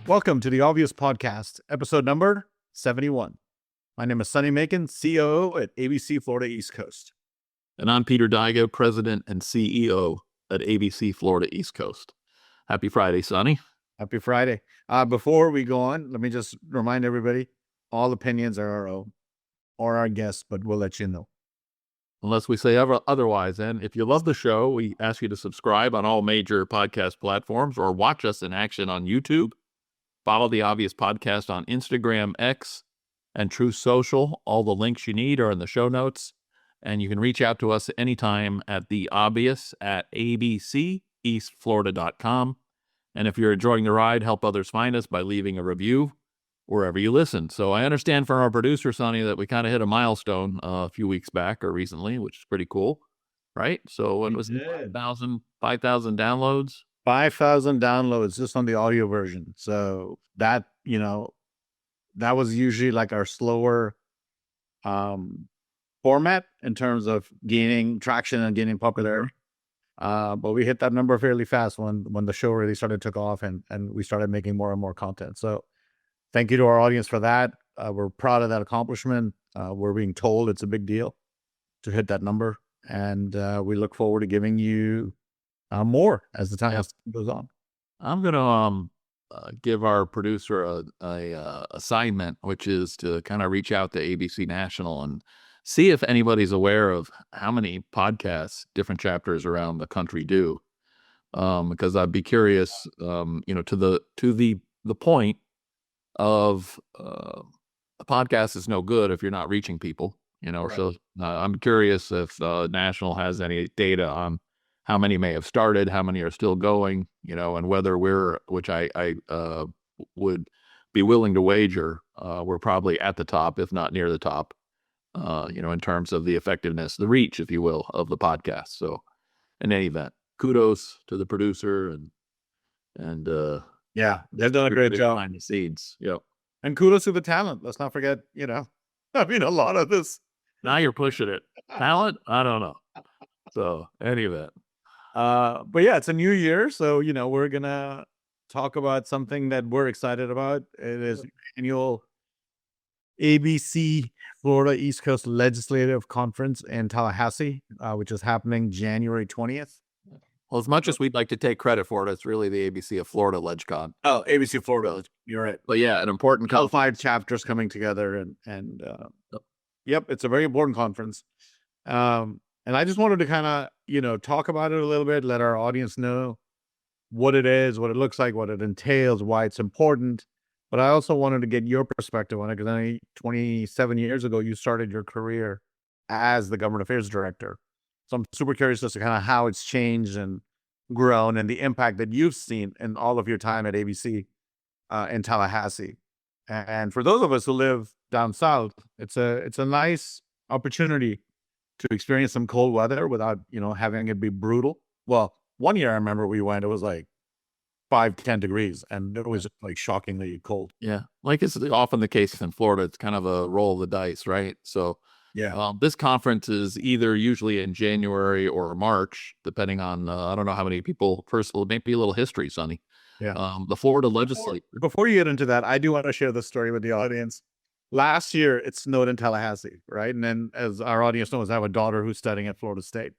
Welcome to the Obvious Podcast, episode number 71. My name is Sonny Macon, COO at ABC Florida East Coast. And I'm Peter Daigo, President and CEO at ABC Florida East Coast. Happy Friday, Sonny. Happy Friday. Before we go on, let me just remind everybody, all opinions are our own or our guests, but we'll let you know. Unless we say otherwise. And if you love the show, we ask you to subscribe on all major podcast platforms or watch us in action on YouTube. Follow the Obvious Podcast on Instagram, X, and True Social. All the links you need are in the show notes. And you can reach out to us anytime at theobvious@abceastflorida.com. And if you're enjoying the ride, help others find us by leaving a review wherever you listen. So I understand from our producer, Sonny, that we kind of hit a milestone a few weeks back or recently, which is pretty cool, right? So what was it, 5,000 downloads? 5,000 downloads just on the audio version. So that, that was usually like our slower format in terms of gaining traction and gaining popularity. But we hit that number fairly fast when the show really started took off and we started making more and more content. So thank you to our audience for that. We're proud of that accomplishment. We're being told it's a big deal to hit that number. And we look forward to giving you more as the time goes on. I'm going to give our producer a assignment, which is to kind of reach out to ABC National and see if anybody's aware of how many podcasts different chapters around the country do. Because I'd be curious, to the point of a podcast is no good if you're not reaching people, Right. So I'm curious if National has any data on how many may have started, how many are still going, and whether which I would be willing to wager, we're probably at the top, if not near the top, in terms of the effectiveness, the reach, if you will, of the podcast. So in any event, kudos to the producer and yeah, they've done a great job behind the scenes. Yep. And kudos to the talent. Let's not forget, a lot of this. Now you're pushing it. Talent? I don't know. So any event. But yeah, it's a new year. So, we're going to talk about something that we're excited about. It is annual ABC Florida East Coast Legislative Conference in Tallahassee, which is happening January 20th. Well, as much as we'd like to take credit for it, it's really the ABC of Florida LegCon. Oh, ABC Florida. You're right. But yeah, an important 5 chapters coming together and yep, it's a very important conference. And I just wanted to kind of, talk about it a little bit, let our audience know what it is, what it looks like, what it entails, why it's important. But I also wanted to get your perspective on it because 27 years ago, you started your career as the government affairs director. So I'm super curious as to kind of how it's changed and grown and the impact that you've seen in all of your time at ABC in Tallahassee. And for those of us who live down south, it's a nice opportunity to experience some cold weather without, having it be brutal. Well, one year I remember we went, it was like 5-10 degrees and it was like shockingly cold. Yeah. Like it's often the case in Florida, it's kind of a roll of the dice, right? So yeah, this conference is either usually in January or March, depending on, I don't know how many people, first of all, maybe a little history, Sonny. Yeah. The Florida legislature. Before you get into that, I do want to share this story with the audience. Last year, it snowed in Tallahassee, right? And then as our audience knows, I have a daughter who's studying at Florida State.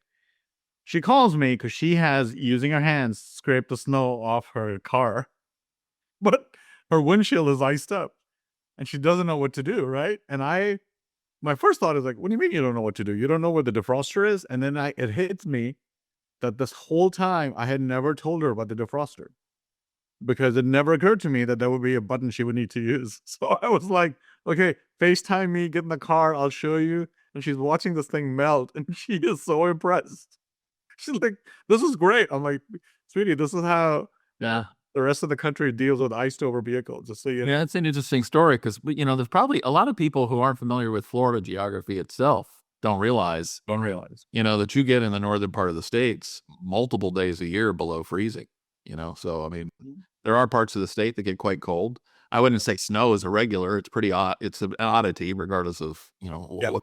She calls me because she has, using her hands, scraped the snow off her car, but her windshield is iced up and she doesn't know what to do, right? And my first thought is like, what do you mean you don't know what to do? You don't know where the defroster is? And then it hits me that this whole time I had never told her about the defroster because it never occurred to me that there would be a button she would need to use. So I was like, okay, FaceTime me, get in the car, I'll show you. And she's watching this thing melt and she is so impressed. She's like, this is great. I'm like, sweetie, this is how the rest of the country deals with iced over vehicles. Just so you know. Yeah, it's an interesting story because, there's probably a lot of people who aren't familiar with Florida geography itself don't realize, that you get in the northern part of the states multiple days a year below freezing, So, there are parts of the state that get quite cold. I wouldn't say snow is irregular. It's pretty odd. It's an oddity regardless of,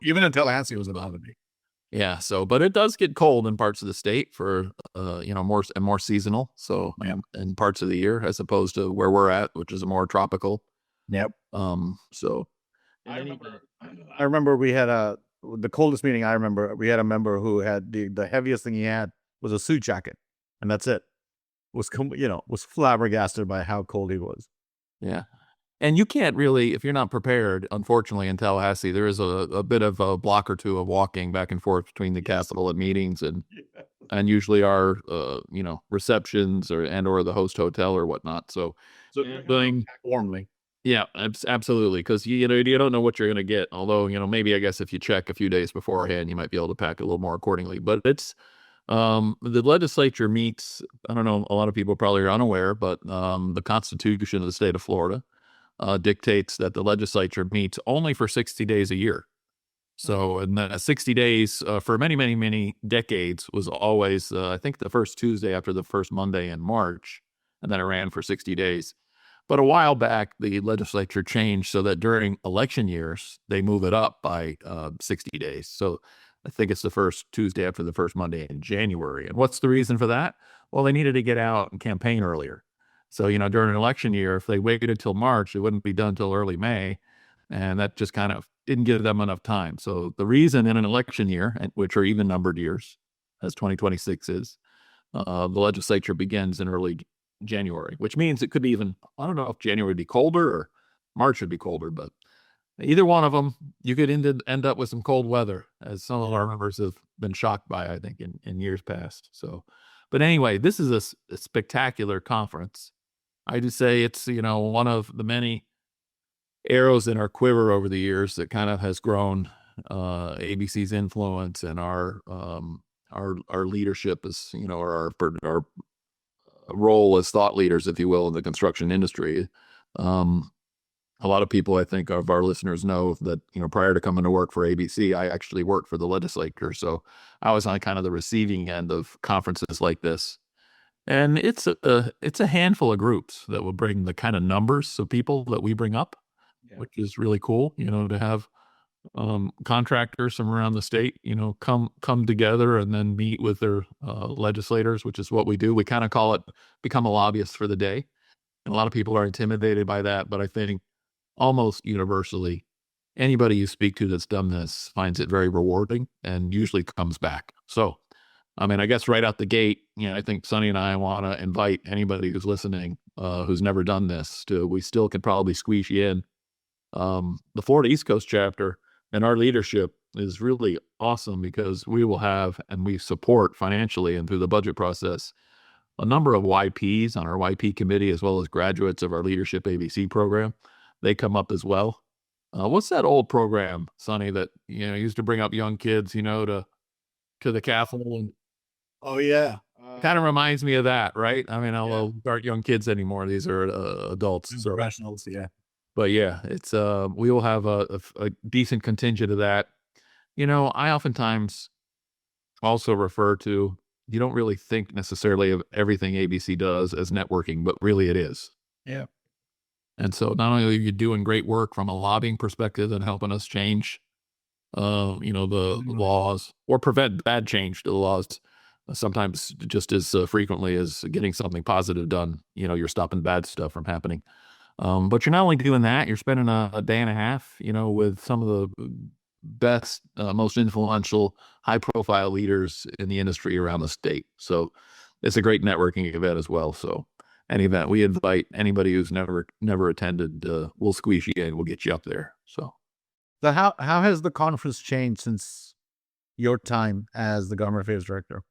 even in Tallahassee, it was an oddity. Yeah. So, but it does get cold in parts of the state for more seasonal. So Yep. in parts of the year, as opposed to where we're at, which is a more tropical. Yep. So I remember we had the coldest meeting I remember. We had a member who had the heaviest thing he had was a suit jacket, and that's it. Was flabbergasted by how cold he was. yeah. And you can't really, if you're not prepared, unfortunately, in Tallahassee, there is a bit of a block or two of walking back and forth between the Capitol and meetings, and usually our receptions or the host hotel or whatnot. So doing warmly. yeah, absolutely, because you don't know what you're going to get. Although maybe I guess if you check a few days beforehand, you might be able to pack a little more accordingly. But it's the legislature meets. I don't know. A lot of people probably are unaware, but the Constitution of the state of Florida dictates that the legislature meets only for 60 days a year. So, and the 60 days for many, many, many decades was always, I think, the first Tuesday after the first Monday in March, and then it ran for 60 days. But a while back, the legislature changed so that during election years, they move it up by 60 days. So I think it's the first Tuesday after the first Monday in January. And what's the reason for that? Well, they needed to get out and campaign earlier. So, during an election year, if they waited till March, it wouldn't be done till early May. And that just kind of didn't give them enough time. So the reason in an election year, which are even numbered years, as 2026 is, the legislature begins in early January, which means it could be even, I don't know if January would be colder or March would be colder, but either one of them, you could end up with some cold weather, as some of our members have been shocked by, I think, in years past. So, but anyway, this is a spectacular conference. I just say it's, one of the many arrows in our quiver over the years that kind of has grown ABC's influence and our leadership as, our role as thought leaders, if you will, in the construction industry. A lot of people, I think, of our listeners know that, prior to coming to work for ABC, I actually worked for the legislature. So I was on kind of the receiving end of conferences like this. And it's a handful of groups that will bring the kind of numbers of people that we bring up, which is really cool, to have contractors from around the state, come together and then meet with their legislators, which is what we do. We kind of call it become a lobbyist for the day. And a lot of people are intimidated by that, but I think almost universally, anybody you speak to that's done this finds it very rewarding and usually comes back. So, I guess right out the gate, I think Sonny and I want to invite anybody who's listening, who's never done this, we still could probably squeeze you in. The Florida East Coast chapter and our leadership is really awesome because we will have, and we support financially and through the budget process, a number of YPs on our YP committee, as well as graduates of our Leadership ABC program. They come up as well. What's that old program, Sonny, that, used to bring up young kids, to the Capitol? And Oh yeah. kind of reminds me of that, right? Although these aren't young kids anymore. These are adults. So. Professionals, yeah. But yeah, it's we will have a decent contingent of that. I oftentimes also refer to, you don't really think necessarily of everything ABC does as networking, but really it is. Yeah. And so not only are you doing great work from a lobbying perspective and helping us change, the laws or prevent bad change to the laws, sometimes just as frequently as getting something positive done, you're stopping bad stuff from happening. But you're not only doing that, you're spending a day and a half, with some of the best, most influential, high-profile leaders in the industry around the state. So it's a great networking event as well. So any event, we invite anybody who's never attended, we'll squeeze you in, we'll get you up there. So how has the conference changed since your time as the government affairs director?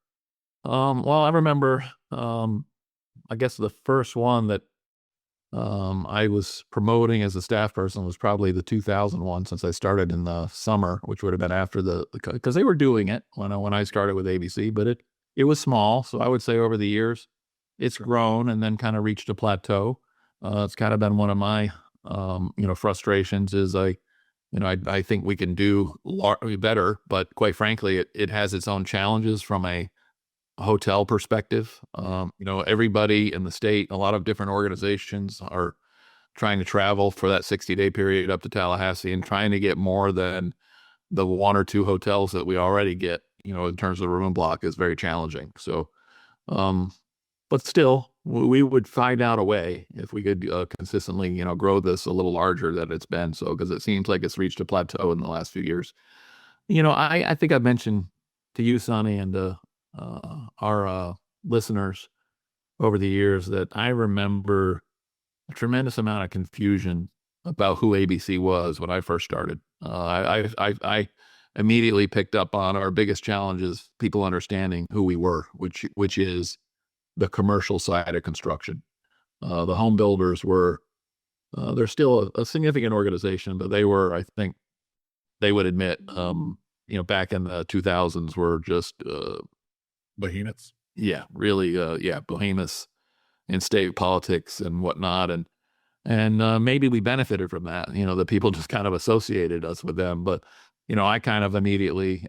Well, I remember, I guess the first one that I was promoting as a staff person was probably the 2001, since I started in the summer, which would have been after because they were doing it when I started with ABC, but it was small. So I would say over the years, it's grown and then kind of reached a plateau. It's kind of been one of my, frustrations is I think we can do better, but quite frankly, it has its own challenges from a hotel perspective. Everybody in the state, a lot of different organizations are trying to travel for that 60-day period up to Tallahassee and trying to get more than the one or two hotels that we already get, in terms of room block is very challenging. So But still, we would find out a way if we could consistently, grow this a little larger than it's been. So, because it seems like it's reached a plateau in the last few years. I think I've mentioned to you, Sonny, and our listeners over the years that I remember a tremendous amount of confusion about who ABC was when I first started. I immediately picked up on our biggest challenges, people understanding who we were, which is the commercial side of construction. The home builders were, they're still a significant organization, but they were, I think they would admit, back in the 2000s were just, Behemoths. yeah, really, behemoths in state politics and whatnot. And maybe we benefited from that, the people just kind of associated us with them. But, I kind of immediately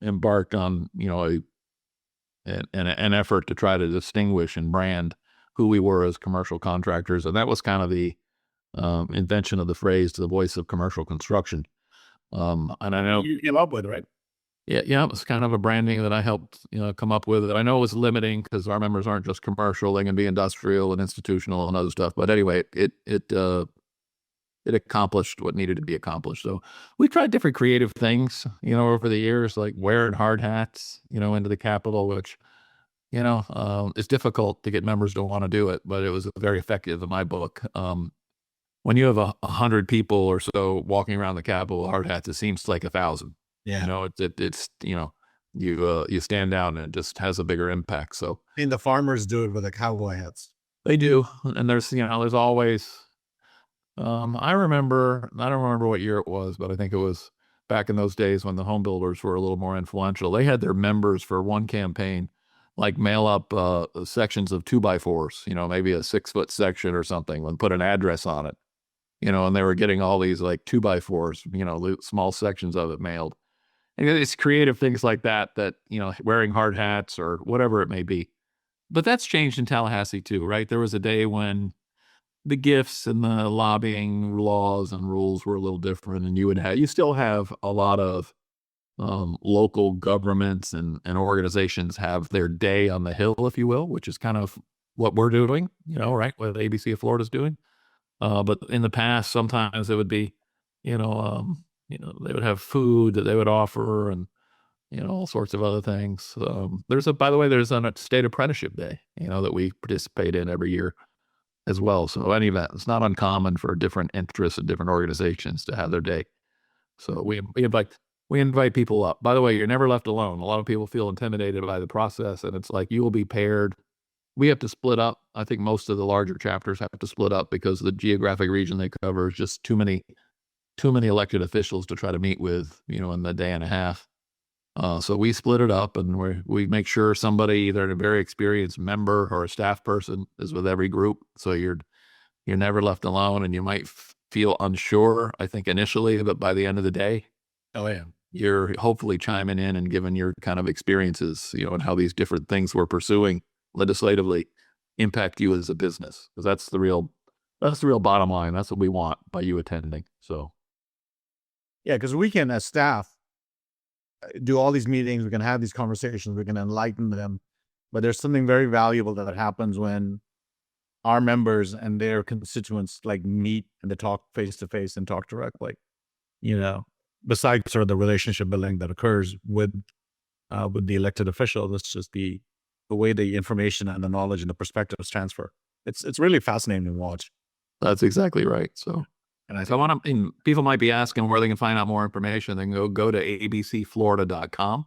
embarked on, an effort to try to distinguish and brand who we were as commercial contractors. And that was kind of the invention of the phrase, the voice of commercial construction. And I know You came up with, right? yeah, it was kind of a branding that I helped, come up with. I know it was limiting because our members aren't just commercial; they can be industrial and institutional and other stuff. But anyway, it accomplished what needed to be accomplished. So we tried different creative things, over the years, like wearing hard hats, into the Capitol, which, it's difficult to get members to want to do it, but it was very effective in my book. When you have 100 people or so walking around the Capitol with hard hats, it seems like 1,000. Yeah. It's you stand down and it just has a bigger impact. So And the farmers do it with the cowboy hats. they do, and there's always. I don't remember what year it was, but I think it was back in those days when the home builders were a little more influential. They had their members for one campaign, like mail up sections of 2x4s, maybe a 6-foot section or something, and put an address on it, and they were getting all these like 2x4s, small sections of it mailed. And it's creative things like that, wearing hard hats or whatever it may be. But that's changed in Tallahassee too, right? There was a day when the gifts and the lobbying laws and rules were a little different, and you still have a lot of local governments and organizations have their day on the Hill, if you will, which is kind of what we're doing, right? What ABC of Florida is doing. But in the past, sometimes it would be, they would have food that they would offer and, all sorts of other things. By the way, there's a state apprenticeship day, that we participate in every year as well. So any of that, it's not uncommon for different interests and different organizations to have their day. So we invite people up. By the way, you're never left alone. A lot of people feel intimidated by the process, and it's like you will be paired. We have to split up. I think most of the larger chapters have to split up because the geographic region they cover is just too many elected officials to try to meet with, in the day and a half. So we split it up, and we make sure somebody, either a very experienced member or a staff person, is with every group. So you're never left alone, and you might feel unsure, I think, initially, but by the end of the day, Oh, yeah. you're hopefully chiming in and giving your kind of experiences, and how these different things we're pursuing legislatively impact you as a business, because that's the real bottom line. That's what we want by you attending. So, Yeah, because we can, as staff, do all these meetings. We can have these conversations. We can enlighten them. But there's something very valuable that happens when our members and their constituents meet and they talk face to face and talk directly. Besides sort of the relationship building that occurs with the elected official, it's just the way the information and the knowledge and the perspectives transfer. It's really fascinating to watch. that's exactly right. So, And I so think, I want to, people might be asking where they can find out more information. They can go to abcflorida.com.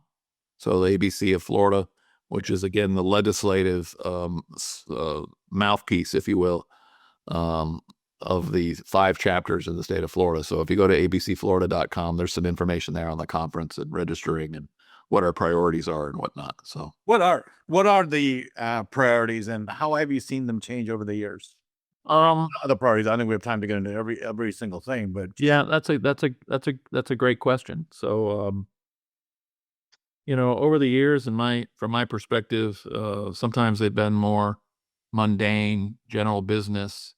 So the ABC of Florida, which is again the legislative mouthpiece, if you will, of the 5 chapters in the state of Florida. So if you go to abcflorida.com, there's some information there on the conference and registering and what our priorities are and whatnot. So what are the priorities, and how have you seen them change over the years? The priorities. I don't think we have time to get into every single thing, but yeah, that's a great question. So over the years, from my perspective, sometimes they've been more mundane, general business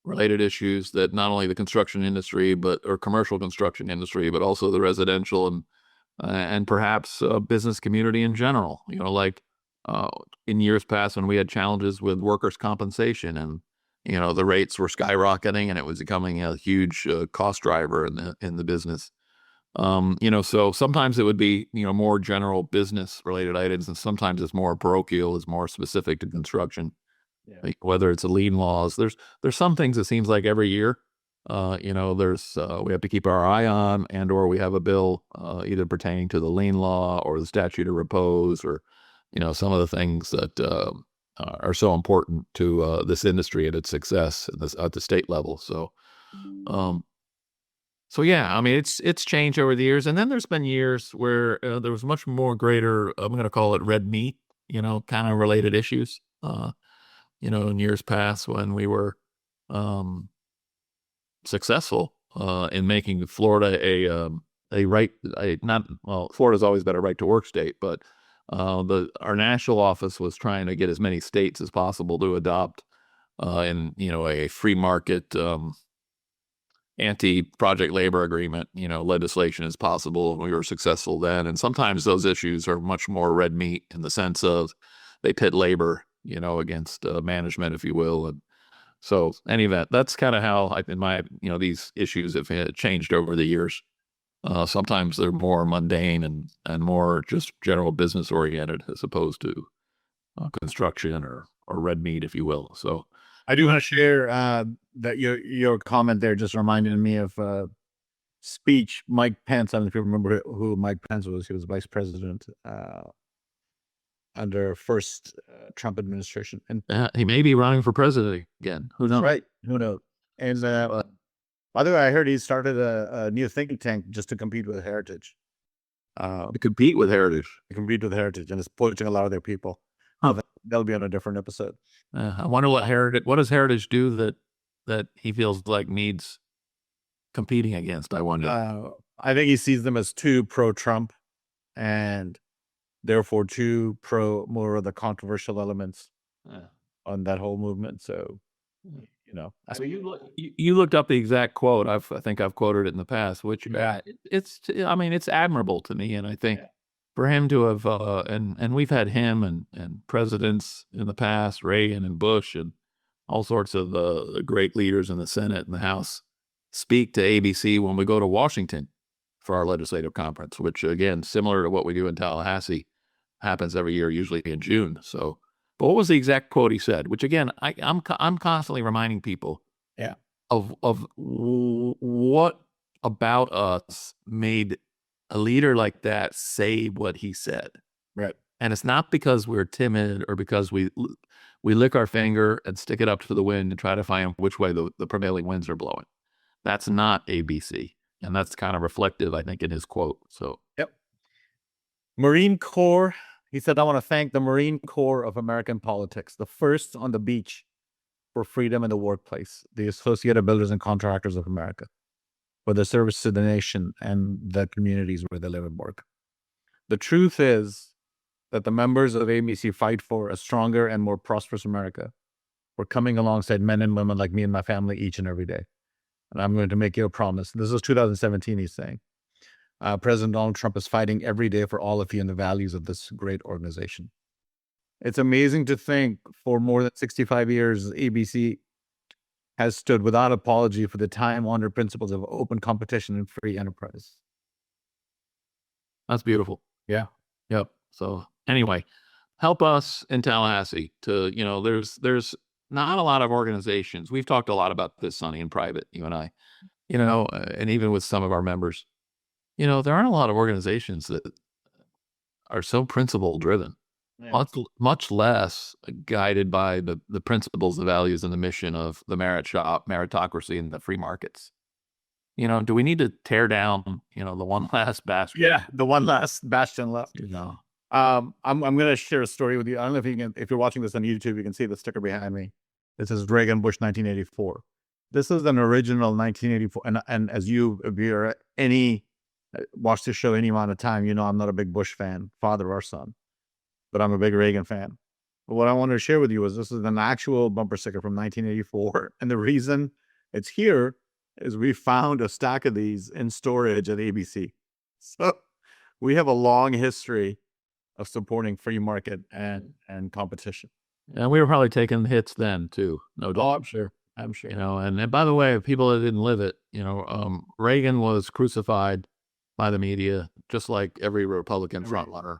related issues that not only the construction industry, or commercial construction industry, but also the residential and perhaps business community in general, like uh, in years past when we had challenges with workers' compensation and the rates were skyrocketing and it was becoming a huge cost driver in the business. So sometimes it would be more general business related items, and sometimes it's more parochial, is more specific to construction. Yeah. Like whether it's a lien laws, there's some things it seems like every year, there's we have to keep our eye on, and or we have a bill either pertaining to the lien law or the statute of repose, or some of the things that are so important to this industry and its success at the state level. Um, so yeah, I mean it's changed over the years, and then there's been years where there was much more greater. I'm going to call it red meat, kind of related issues. In years past when we were successful in making Florida a right a not well Florida's always been a right to work state, but our national office was trying to get as many states as possible to adopt in a free market anti-project labor agreement legislation as possible. We were successful then, and sometimes those issues are much more red meat in the sense of they pit labor against management, if you will. And so any event, that's kind of how in my these issues have changed over the years. Sometimes they're more mundane and more just general business oriented as opposed to construction or red meat, if you will. So I do want to share that your comment there just reminded me of speech Mike Pence. I don't know if you remember who Mike Pence was. He was vice president under first Trump administration, and he may be running for president again. Who knows? right? Who knows? And by the way, I heard he started a new think tank just to compete with Heritage. To compete with Heritage. And it's poaching a lot of their people. Huh. That'll be on a different episode. I wonder what does Heritage do that he feels like needs competing against? I wonder. I think he sees them as too pro-Trump, and therefore too pro more of the controversial elements on that whole movement. So, So you looked up the exact quote. I think I've quoted it in the past, which it's admirable to me, and I think for him to have and we've had him and presidents in the past, Reagan and Bush and all sorts of the great leaders in the Senate and the House speak to ABC when we go to Washington for our legislative conference, which again, similar to what we do in Tallahassee, happens every year, usually in June. So, but what was the exact quote he said? Which again, I'm constantly reminding people, of what about us made a leader like that say what he said, right? And it's not because we're timid or because we lick our finger and stick it up to the wind and try to find which way the prevailing winds are blowing. That's not ABC, and that's kind of reflective, I think, in his quote. So, Marine Corps. He said, "I want to thank the Marine Corps of American politics, the first on the beach for freedom in the workplace, the Associated Builders and Contractors of America, for their service to the nation and the communities where they live and work. The truth is that the members of ABC fight for a stronger and more prosperous America. We're coming alongside men and women like me and my family each and every day. And I'm going to make you a promise." This is 2017, he's saying. President Donald Trump is fighting every day for all of you and the values of this great organization. It's amazing to think for more than 65 years, ABC has stood without apology for the time-honored principles of open competition and free enterprise. That's beautiful. Yeah. Yep. So anyway, help us in Tallahassee to, there's not a lot of organizations. We've talked a lot about this, Sonny, in private, you and I, and even with some of our members, there aren't a lot of organizations that are so principle driven, much less guided by the principles, the values, and the mission of the merit shop, meritocracy, and the free markets. Do we need to tear down, the one last bastion? Yeah, the one last bastion left. I'm going to share a story with you. I don't know if you can, if you're watching this on YouTube, you can see the sticker behind me. This is Reagan Bush 1984. This is an original 1984. And as if you're watch this show any amount of time, I'm not a big Bush fan, father or son, but I'm a big Reagan fan. But what I wanted to share with you is this is an actual bumper sticker from 1984. And the reason it's here is we found a stack of these in storage at ABC. So we have a long history of supporting free market and competition. And we were probably taking hits then too, no doubt. Oh, I'm sure. I'm sure. You know, and by the way, people that didn't live it, you know, Reagan was crucified by the media, just like every Republican frontrunner,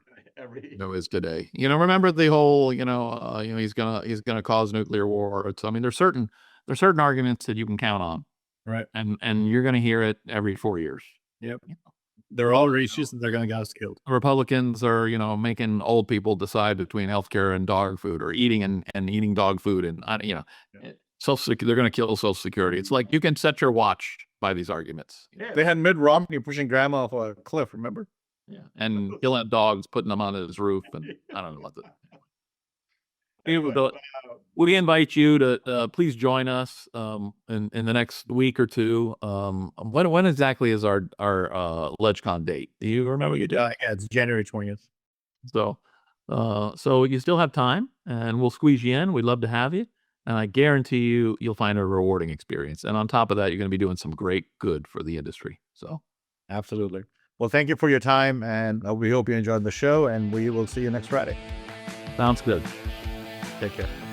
you know, is today. You know, remember the whole, you know, he's gonna cause nuclear war. It's, I mean, there's certain arguments that you can count on, Right. and you're gonna hear it every 4 years. Yep. They're all racist and they're going to get us killed. Republicans are, you know, making old people decide between healthcare and dog food, or eating and eating dog food, and you know, they're going to kill Social Security. It's like you can set your watch by these arguments. Yeah. They had Mitt Romney pushing grandma off a cliff, remember? Yeah, and killing dogs, putting them on his roof, and I don't know what the. We invite you to please join us in the next week or two. When exactly is our LegCon date? Do you remember? You did? Yeah, it's January 20th. So you still have time, and we'll squeeze you in. We'd love to have you, and I guarantee you'll find a rewarding experience. And on top of that, you're going to be doing some great good for the industry. So, absolutely. Well, thank you for your time, and we hope you enjoyed the show. And we will see you next Friday. Sounds good. Take care.